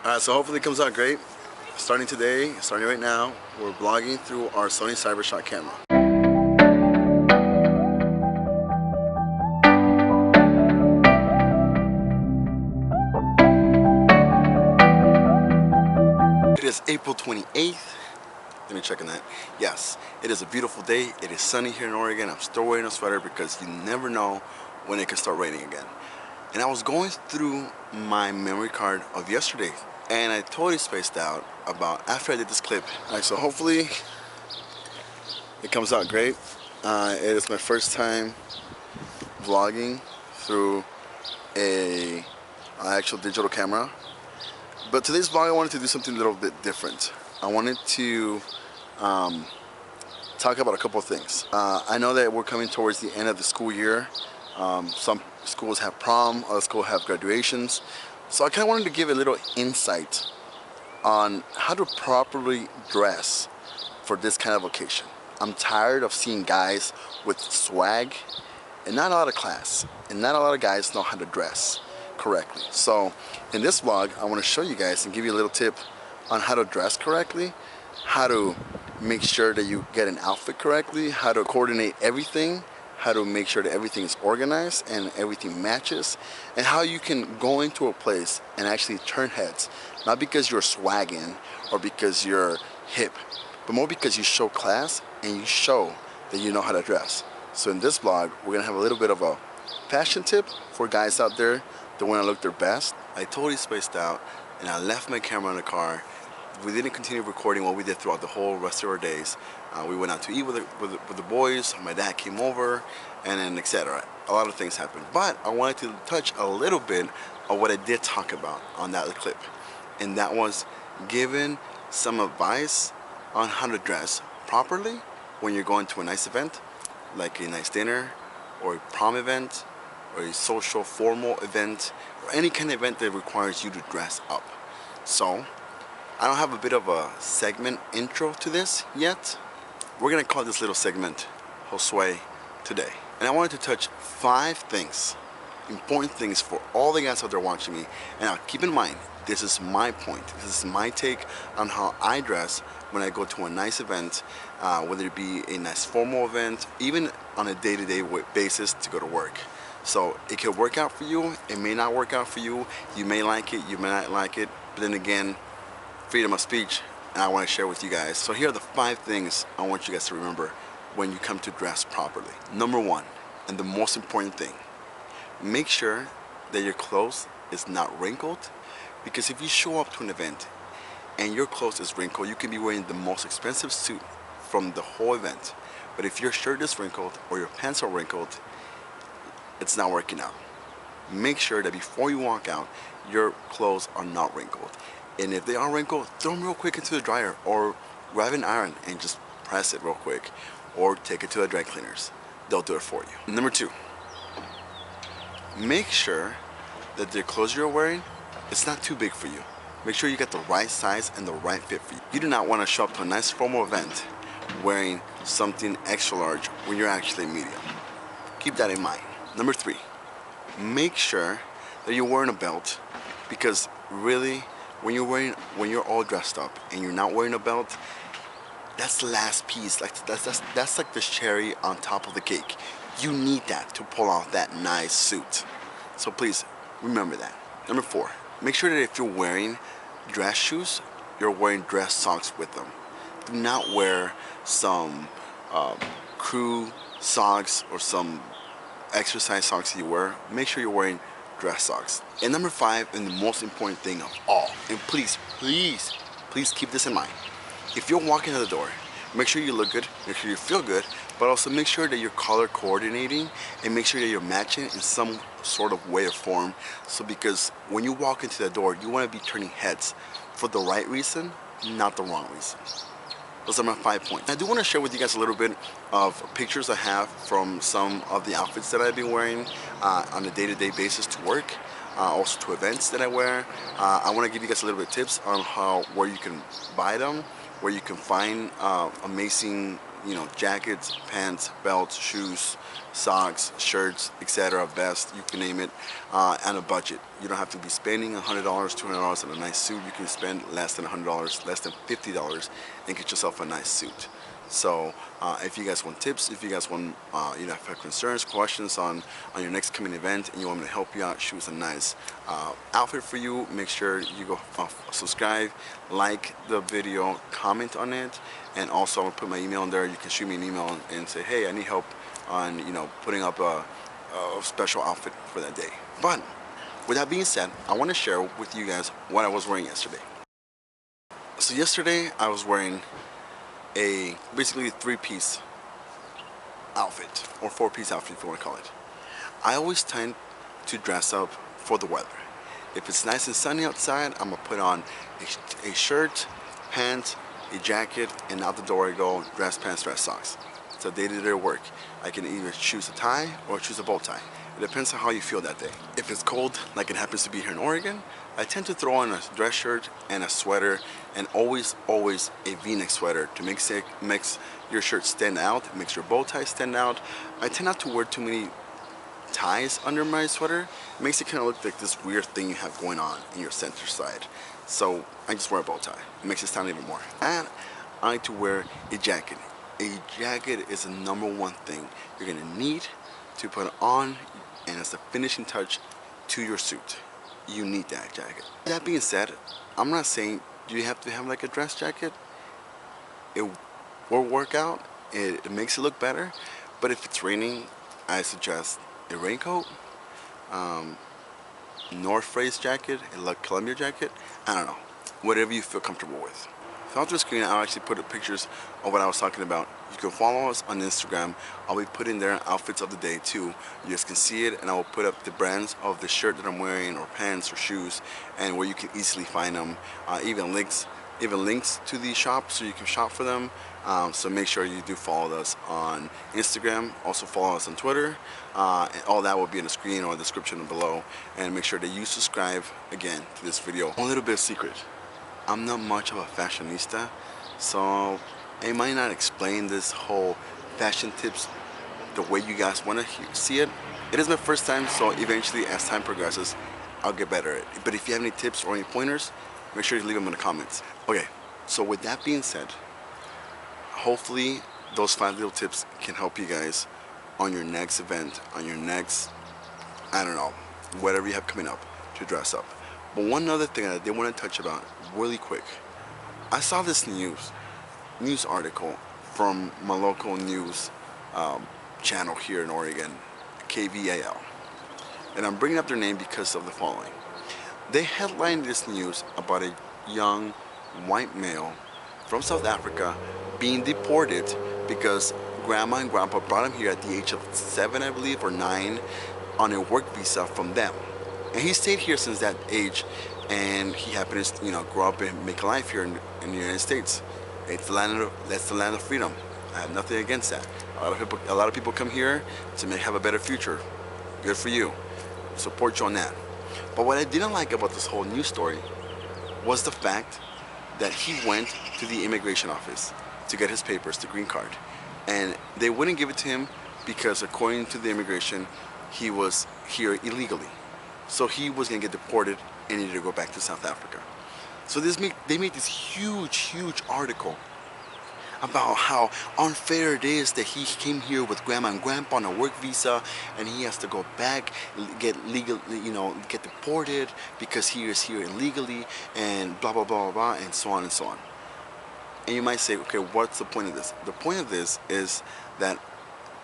So hopefully it comes out great. Starting today, starting right now, we're vlogging through our Sony CyberShot camera. It is April 28th. Let me check on that. Yes, it is a beautiful day. It is sunny here in Oregon. I'm still wearing a sweater because you never know when it can start raining again. And I was going through my memory card of yesterday, and I totally spaced out about after I did this clip. Alright, so hopefully it comes out great. It is my first time vlogging through a actual digital camera. But today's vlog I wanted to do something a little bit different. I wanted to talk about a couple of things. I know that we're coming towards the end of the school year. Some schools have prom, other schools have graduations. So I kind of wanted to give a little insight on how to properly dress for this kind of occasion. I'm tired of seeing guys with swag and not a lot of class, and not a lot of guys know how to dress correctly. So in this vlog, I want to show you guys and give you a little tip on how to dress correctly, how to make sure that you get an outfit correctly, how to coordinate everything, how to make sure that everything is organized and everything matches, and how you can go into a place and actually turn heads, not because you're swagging or because you're hip, but more because you show class and you show that you know how to dress. So in this vlog, we're gonna have a little bit of a fashion tip for guys out there that want to look their best. I totally spaced out and I left my camera in the car. We didn't continue recording what we did throughout the whole rest of our days. We went out to eat with the boys, my dad came over, and then etc. A lot of things happened. But I wanted to touch a little bit of what I did talk about on that clip. And that was giving some advice on how to dress properly when you're going to a nice event, like a nice dinner, or a prom event, or a social formal event, or any kind of event that requires you to dress up. So I don't have a bit of a segment intro to this yet. We're gonna call this little segment Josue Today. And I wanted to touch 5 things, important things for all the guys out there watching me. And now keep in mind, this is my point. This is my take on how I dress when I go to a nice event, whether it be a nice formal event, even on a day-to-day basis to go to work. So it could work out for you, it may not work out for you. You may like it, you may not like it. But then again, freedom of speech, and I want to share with you guys. So here are the 5 things I want you guys to remember when you come to dress properly. Number 1, and the most important thing, make sure that your clothes is not wrinkled, because if you show up to an event and your clothes is wrinkled, you can be wearing the most expensive suit from the whole event, but if your shirt is wrinkled or your pants are wrinkled, it's not working out. Make sure that before you walk out, your clothes are not wrinkled. And if they are wrinkled, throw them real quick into the dryer, or grab an iron and just press it real quick, or take it to the dry cleaners. They'll do it for you. Number 2, make sure that the clothes you're wearing, it's not too big for you. Make sure you get the right size and the right fit for you. You do not want to show up to a nice formal event wearing something extra large when you're actually medium. Keep that in mind. Number 3, make sure that you're wearing a belt, because really, when you're all dressed up and you're not wearing a belt, that's the last piece. Like that's like the cherry on top of the cake. You need that to pull off that nice suit. So please remember that. Number 4, make sure that if you're wearing dress shoes, you're wearing dress socks with them. Do not wear some crew socks or some exercise socks you wear. Make sure you're wearing dress socks. And number 5, and the most important thing of all, and please keep this in mind. If you're walking out the door, make sure you look good, make sure you feel good, but also make sure that you're color coordinating and make sure that you're matching in some sort of way or form. So because when you walk into the door, you want to be turning heads for the right reason, not the wrong reason. Those are my 5 points. I do want to share with you guys a little bit of pictures I have from some of the outfits that I've been wearing on a day-to-day basis to work, also to events that I wear. I want to give you guys a little bit of tips on where you can buy them, where you can find amazing jackets, pants, belts, shoes, socks, shirts, etc., vest, you can name it, on a budget. You don't have to be spending $100, $200 on a nice suit. You can spend less than $100, less than $50, and get yourself a nice suit. So if you guys want tips, if you guys want, if you have concerns, questions on your next coming event, and you want me to help you out, choose a nice outfit for you, make sure you go subscribe, like the video, comment on it, and also I'm gonna put my email in there. You can shoot me an email and say, hey, I need help on putting up a special outfit for that day. But with that being said, I want to share with you guys what I was wearing yesterday. So yesterday I was wearing a basically 3-piece outfit, or 4-piece outfit if you want to call it. I always tend to dress up for the weather. If it's nice and sunny outside, I'm gonna put on a shirt, pants, a jacket, and out the door I go, dress pants, dress socks. It's a day-to-day work. I can either choose a tie or choose a bow tie. It depends on how you feel that day. If it's cold, like it happens to be here in Oregon, I tend to throw on a dress shirt and a sweater, and always a V-neck sweater to makes your shirt stand out, makes your bow tie stand out. I tend not to wear too many ties under my sweater. It makes it kind of look like this weird thing you have going on in your center side. So I just wear a bow tie. It makes it stand even more. And I like to wear a jacket. A jacket is the #1 thing you're gonna need to put on, and it's the finishing touch to your suit. You need that jacket. That being said, I'm not saying you have to have like a dress jacket. It will work out. It makes it look better. But if it's raining, I suggest a raincoat, North Face jacket, a La Columbia jacket. I don't know, whatever you feel comfortable with. Throughout the screen, I'll actually put up pictures of what I was talking about. You can follow us on Instagram. I'll be putting there outfits of the day too. You guys can see it, and I will put up the brands of the shirt that I'm wearing, or pants, or shoes, and where you can easily find them. Even links to the shop, so you can shop for them. So make sure you do follow us on Instagram. Also follow us on Twitter. And all that will be in the screen or the description below. And make sure that you subscribe again to this video. One little bit of secret. I'm not much of a fashionista, so I might not explain this whole fashion tips the way you guys want to see it. It is my first time, so eventually as time progresses, I'll get better at it. But if you have any tips or any pointers, make sure you leave them in the comments. Okay, so with that being said, hopefully those 5 little tips can help you guys on your next event, on your next, I don't know, whatever you have coming up to dress up. But one other thing I did want to touch about really quick. I saw this news article from my local news channel here in Oregon, KVAL. And I'm bringing up their name because of the following. They headlined this news about a young white male from South Africa being deported because grandma and grandpa brought him here at the age of 7, I believe, or 9, on a work visa from them. And he stayed here since that age, and he happened to, grow up and make a life here in the United States. That's the land of freedom. I have nothing against that. A lot of people come here to have a better future. Good for you. Support you on that. But what I didn't like about this whole news story was the fact that he went to the immigration office to get his papers, the green card, and they wouldn't give it to him because, according to the immigration, he was here illegally. So he was going to get deported and needed to go back to South Africa. So they made this huge article about how unfair it is that he came here with grandma and grandpa on a work visa, and he has to go back, get deported because he is here illegally, and blah blah blah blah, and so on and so on. And you might say, okay, what's the point of this? The point of this is that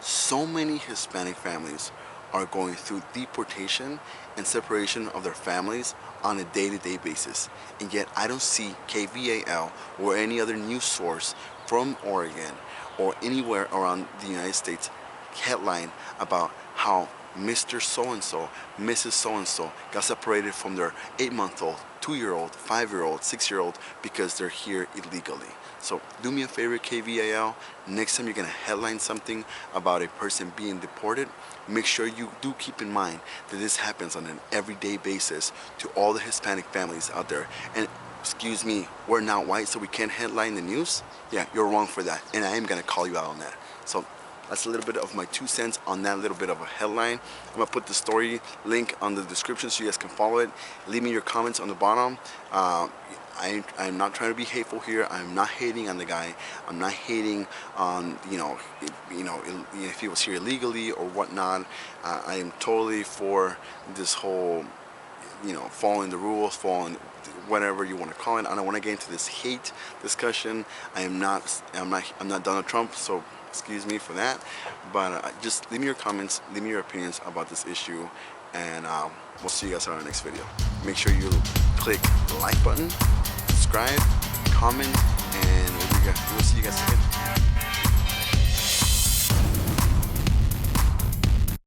so many Hispanic families are going through deportation and separation of their families on a day-to-day basis. And yet I don't see KVAL or any other news source from Oregon or anywhere around the United States headline about how Mr. So-and-so, Mrs. So-and-so got separated from their 8-month-old, 2-year-old, 5-year-old, 6-year-old because they're here illegally. So do me a favor, KVAL, next time you're gonna headline something about a person being deported, make sure you do keep in mind that this happens on an everyday basis to all the Hispanic families out there. And excuse me, we're not white, so we can't headline the news. Yeah, you're wrong for that, and I am gonna call you out on that. So that's a little bit of my 2 cents on that little bit of a headline. I'm gonna put the story link on the description so you guys can follow it. Leave me your comments on the bottom. I'm not trying to be hateful here. I'm not hating on the guy. I'm not hating on if he was here illegally or whatnot. I am totally for this whole following the rules, following whatever you want to call it. I don't want to get into this hate discussion. I'm not Donald Trump, so excuse me for that. But just leave me your comments, leave me your opinions about this issue, and we'll see you guys on our next video. Make sure you click the like button, subscribe, comment, and we'll see you guys again.